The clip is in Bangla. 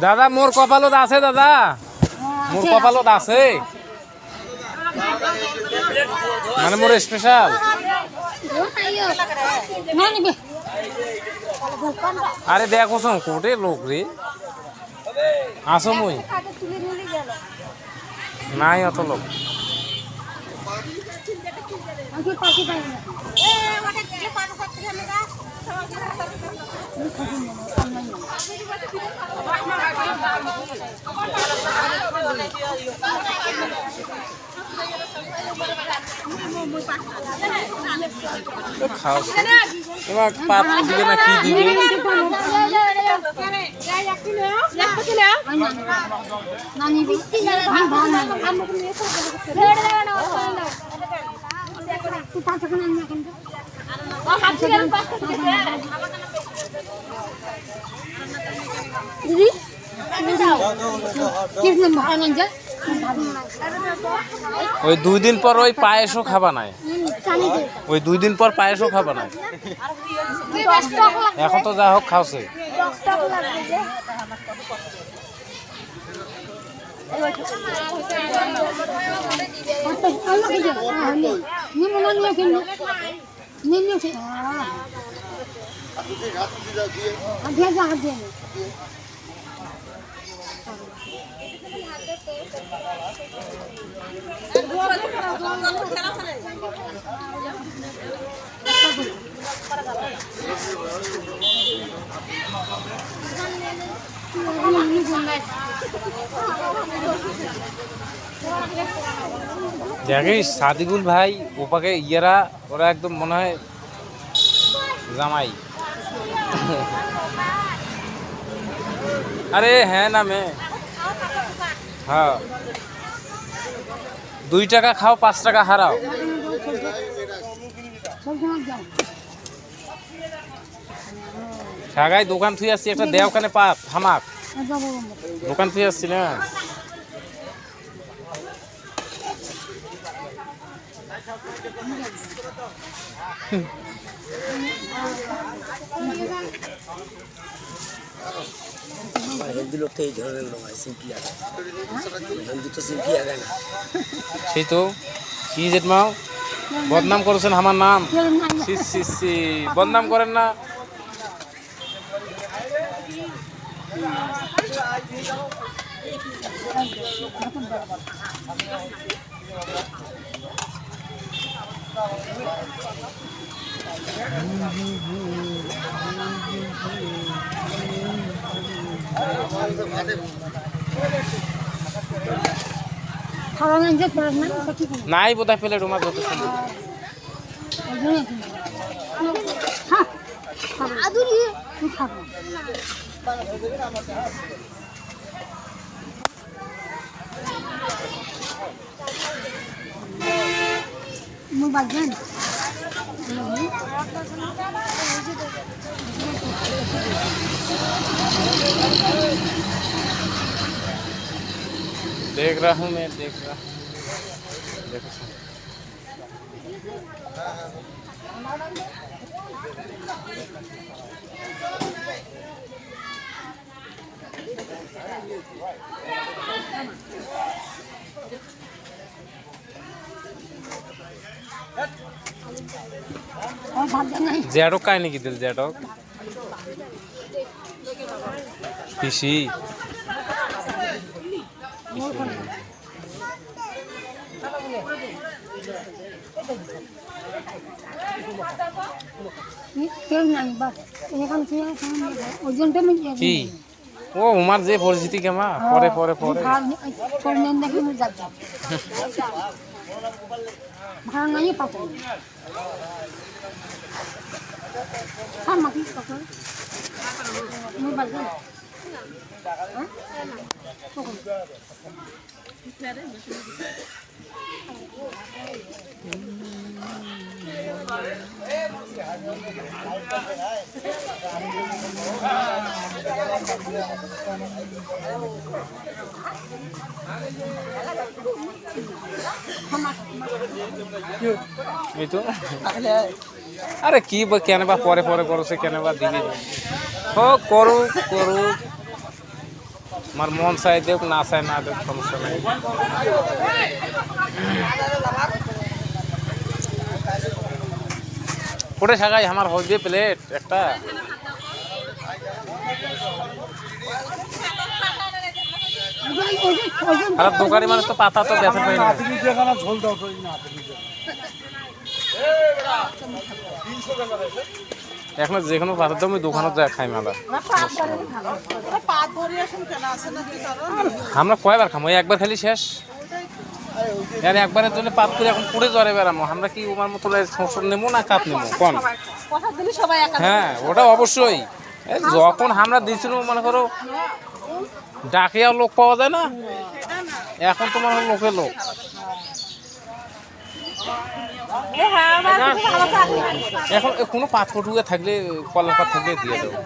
দাদা মোর কপালত আছে দাদা, মোর কপালত আছে মানে মোর স্পেশাল। আরে দেখো কোটে লোক রে আসো মুই নাই অত লোক। খাও এবার পাত দিবে না কি দিবে? ওই 2 দিন পর ওই পায়েসও খাবা নাই, ওই 2 দিন পর পায়েসও খাবা নাই। এখন তো যা হোক খাওছে। দেখিস সাদিকুল ভাই ওপাকে ইয়েরা ওরা একদম মনে হয় জামাই। আরে হ্যাঁ না মে হ্যাঁ 2 টাকা খাও 5 টাকা হারাও। ঢাকায় দোকান থুই আসছি একটা দেও ওখানে পাত হামাক দোকান থুই আসছি না। হিন্দু লোক তো এই ধরনের লোক হয়, সিম্পলি আগে হিন্দু তো সিম্পলি আগে না। সেই তো কি জেঠমাও বদনাম করেছেন আমার নাম, বদনাম করেন না। নাই বোধহয় পেলে রুমা যত সুন্দর देख रहा हूँ मैं, देख रहा हूँ। देखो जेडो काय नहीं किधर जेडो पिशी কি ও উমার যে পরিস্থিতি কেমা পরে পরে পরে ভাড়া নাই পাবো হ্যাঁ মাকি পাবো মই বাজে হ্যাঁ কখন এই তো আরে কি কেন বা পরে পরে করছে কেন বা দিবি ও করুক করুক আমার মন চাই দেখ না চাই না দেখ সমস্যা নাই। কোটে সাগাই আমার হইবে প্লেট একটা। আর দোকানি মানুষ তো পাতা তো বেচা পাই না। এখন যে কোনো পাতা তো আমি দোকানত যাই খাই মেলা। আমরা কয়বার খামো একবার খালি শেষ। আর একবারের জন্য পাত করে এখন পুড়ে জ্বরে বেড়ামো আমরা কি ওমার মতো শোষণ নেবো না কাপ নেবো কোন? হ্যাঁ ওটা অবশ্যই। যখন আমরা দিয়েছিল মনে করো ডাকিয়া লোক পাওয়া যায় না, এখন তোমার লোকে লোক। এখন কোনো পাত ফটুয়ে থাকলে কলার পাত থাকলে দিয়ে দেবো।